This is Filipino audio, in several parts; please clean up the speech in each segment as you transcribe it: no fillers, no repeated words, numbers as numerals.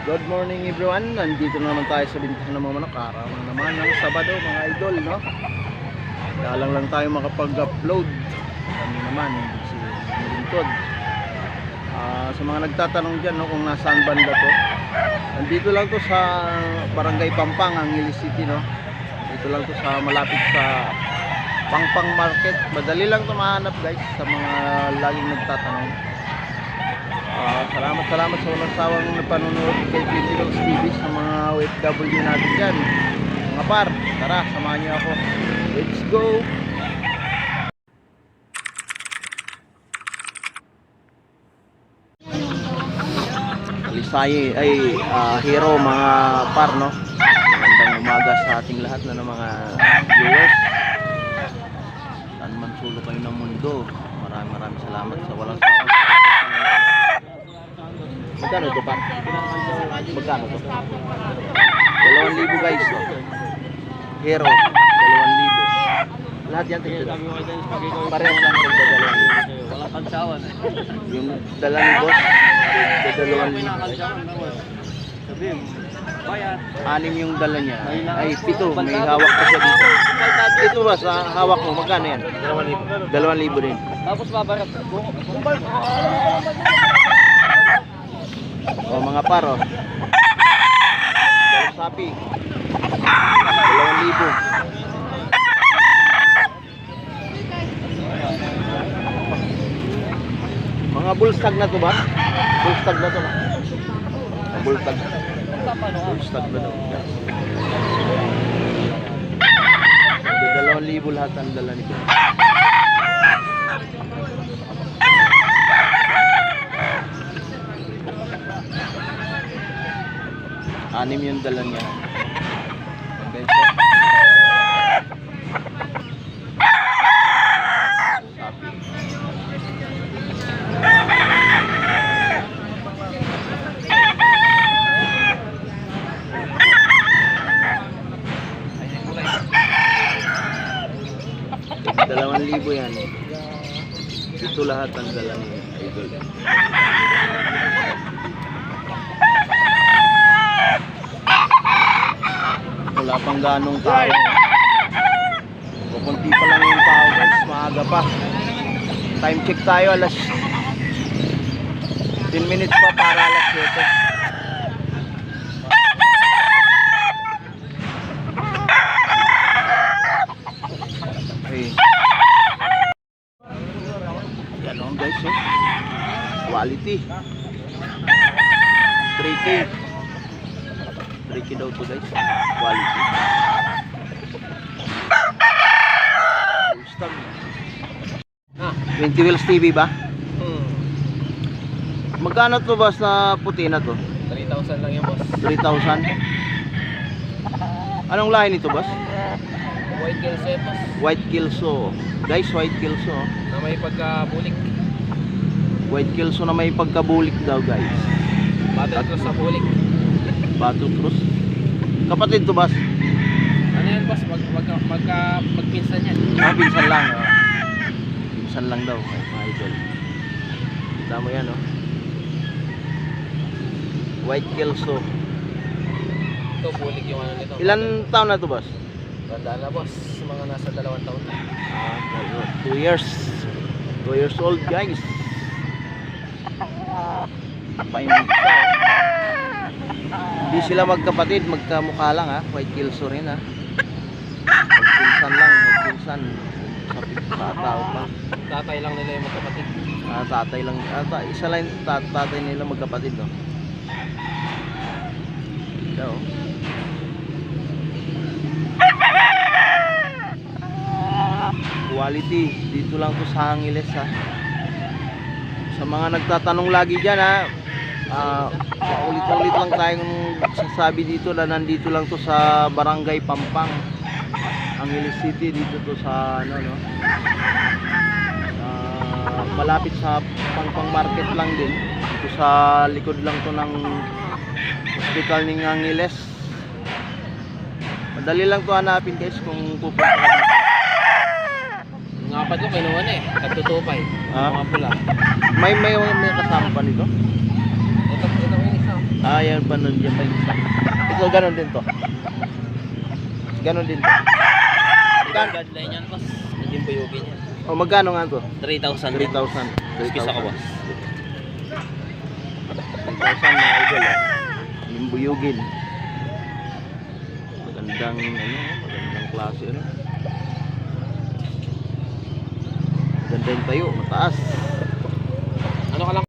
Good morning everyone, nandito na naman tayo sa bintahan ng mga manok. Araw na naman ng Sabado mga idol, no? Dalang lang tayo makapag-upload. Kami naman, hindi si Lingkod. Sa mga nagtatanong dyan, no, kung nasaan banda to, nandito lang to sa Barangay Pampang, Angeles City, no? Dito lang to sa malapit sa Pangpang Market. Madali lang to mahanap guys, sa mga laging nagtatanong. Salamat sa walang sawang napanonood kay Pintilos TV sa mga OFW natin dyan. Mga par, tara, samahan niyo ako. Let's go! Alisay ay hero mga par, no? Magandang umaga sa ating lahat na ng mga viewers. Saan man sulo kayo ng mundo. Maraming salamat sa walang sawang. Magkano ito pa? Magkano ito? 2,000 guys, oh. Hero 2,000. Lahat yan tigil. Parehas lang ito 2,000. Walang kansawan. Yung dala ni boss 2,000. Sabihin bayad. 6 yung dala niya. Ay 7, may hawak pa siya dito. Ito ba sa hawak mo magkano yan? 2,000 din. Tapos babarat. O mga paro, sapi 2,000. Mga bullstag na to ba? Bullstag na to ba? Bullstag na to. 2,000 lahat ang dala nito. Anim yung dala niya. Okay, so. Sapi. $2,000 yan. Ito lahat ang dala niya. Idol. Wala pang ganong tao. Kukunti pa lang yung tao guys, maaga pa. Time check tayo, alas 10 minutes pa para alas 7. Okay. Yan o guys, oh. Quality 3K 3K daw to guys, quality. Stop. 20 Wheels TV ba? Magkano to boss na puti na to? 3,000 lang yung boss. 3,000. Anong lahi nito boss? White Kelso yan boss. White Kelso. Guys, White Kelso. Na may pagkabulik. White Kelso na may pagkabulik daw guys. Battle cross sa bulik. Battle cross. Kapatid to boss? Ano yan boss? Magpinsan yan. Pinsan lang. Pinsan lang daw mga idol. Kita mo yan, oh. White Kelso. Ito bulik yung ano nito. Ilan taon na to boss? Tandaan na boss. Mga nasa 2 taon na. 2 years. 2 years old guys. Painit pa, oh. Hindi sila magkapatid, magkamukha lang ha. White Kelso rin ha. Magpinsan lang, magpinsan. Sa tao pa. Tatay lang nila yung magkapatid. Tatay lang, isa lang tatay nila magkapatid, no. Ito. Quality, dito lang to sa Angeles ha. Sa mga nagtatanong lagi dyan ha, ulit-ulit lang tayong sasabi dito na nandito lang to sa Barangay Pampang, Angeles City, dito to sa ano, no, malapit sa Pangpang Market lang din, dito sa likod lang to ng hospital ng Angeles. Madali lang to hanapin guys kung pupunta ka dito. Yung apat ko kinuha na eh. Tagtutupay. Ah? Mga pula. May kasama pa nito? Ito yung isa. Ah, yan pa nun. Yan pa yung isa. Ito, ganun din to. Ganun din to. Guideline yan, boss. Hindi po yugin yan. O, magkano nga to? 3,000. 3,000. Excuse ako, boss. 3,000 mga idol, ah. Limbuyugin. Magandang, magandang klase, ano. Maganda yung tayo, mataas. Ano ka lang?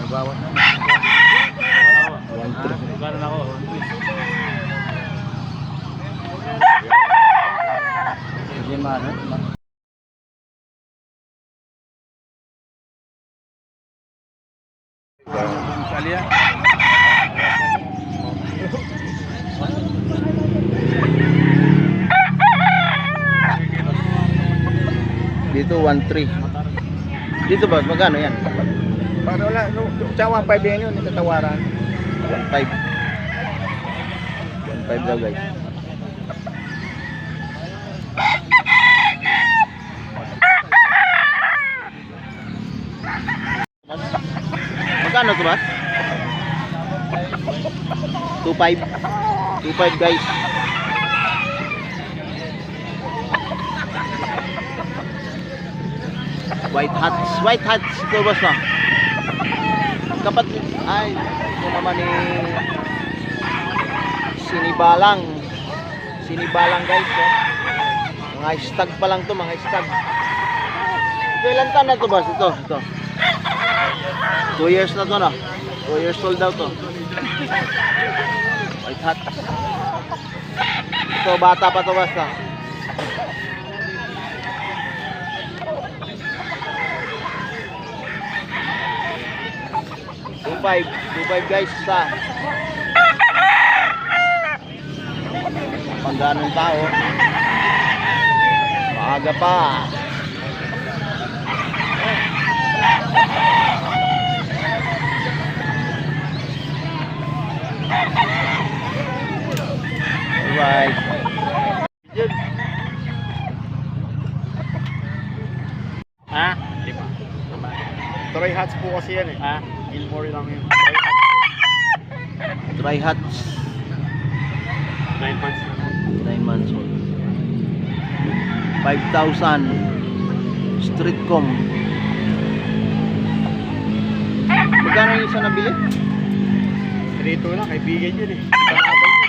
Nabawat na. 1,300. Gano'n ako? Hindi man. Salya. Dito 1,300. Dito ba magkano yan? Para wala, sa 1.5 yan yun, natatawaran. 1,500. 1,500 daw guys. Magkano to ba? 2,500. 2,500 guys. White hats ito boss no? Kapatid, ay ito naman ni Sinibalang guys no? Mga stag pa lang to, mga stag. Ito ilan taon na to boss? Ito 2 years na to no? 2 years old daw to. White hat. Ito bata pa to boss no? 2,500 guys sa pangganong tao. Maaga pa. Alright. Ha? Try hats po kasi yan eh. Ha? Gilmore lang yun. Try hats. 9 months. 9 months old. 5,000 Streetcom. Magkano yung isa nabili? 3-2 lang, kaibigan yun eh. Kalaban yun.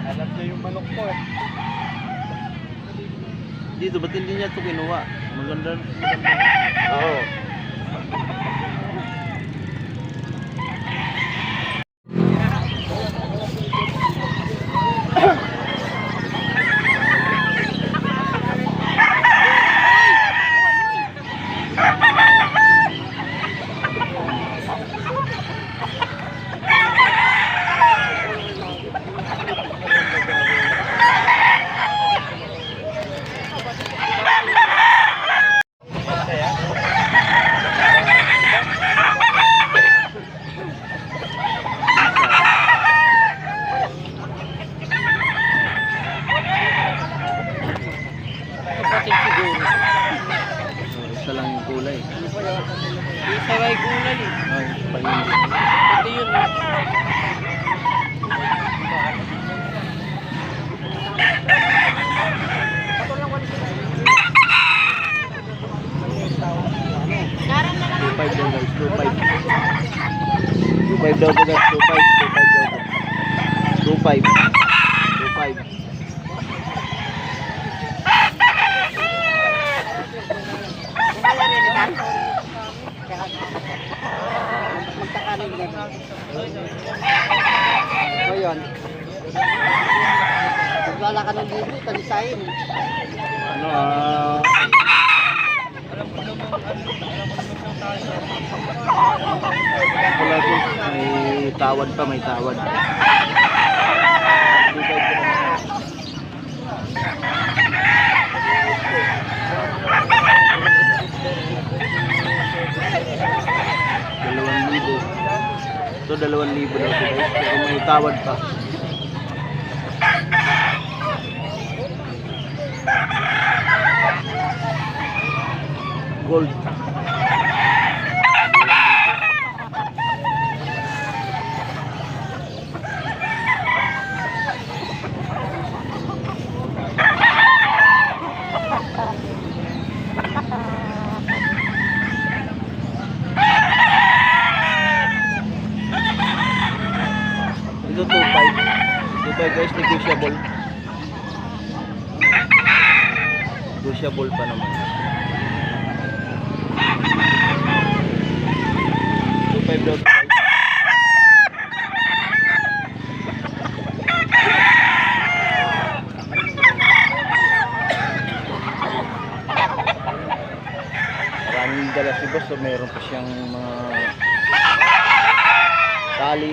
Alam niya yung manok ko eh. Dito, ba't hindi niya ito kinuha? Maganda. Oo. Isa lang yung kulay. Isa may kulay eh. Ay, pahingi. Ito yun. Five daw guys, 2,500 daw to guys, 2,500 daw to. 2,500 Ngayon, wala ka ng libre, talisayin. Ano wala ko, may tawad pa, may tawad. Ito 2,000 daw ito guys, pero may tawad pa. gold. Ito 2.5. 2.5 guys, negotiable. Negotiable pa naman. 2.5 daw guys. Maraming dala si boss, so meron pa siyang mga tali.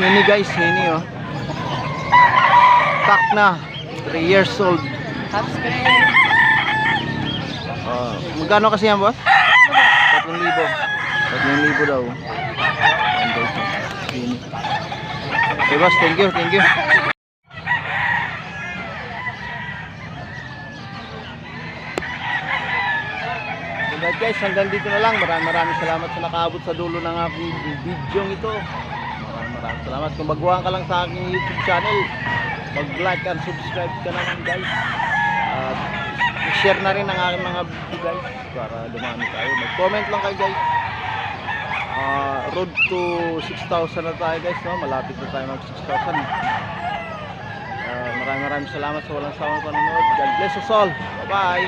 Hini guys, hini oh. Tak na, 3 years old. Magkano kasi yan boss? 3,000. 3,000 daw. Ayan guys, hini. Okay boss, thank you, thank you. Alright guys, hanggang dito na lang. Maraming salamat sa nakaabot sa dulo ng aking video ito. Maraming salamat. Kung baguhan ka lang sa aking YouTube channel, mag-like and subscribe ka naman guys. At share na rin ang aking mga video guys para dumami tayo. Mag-comment lang kayo guys. Road to 6,000 na tayo guys, no? Malapit na tayo mag 6,000. Maraming salamat sa walang sawang panonood. God bless us all. Bye bye.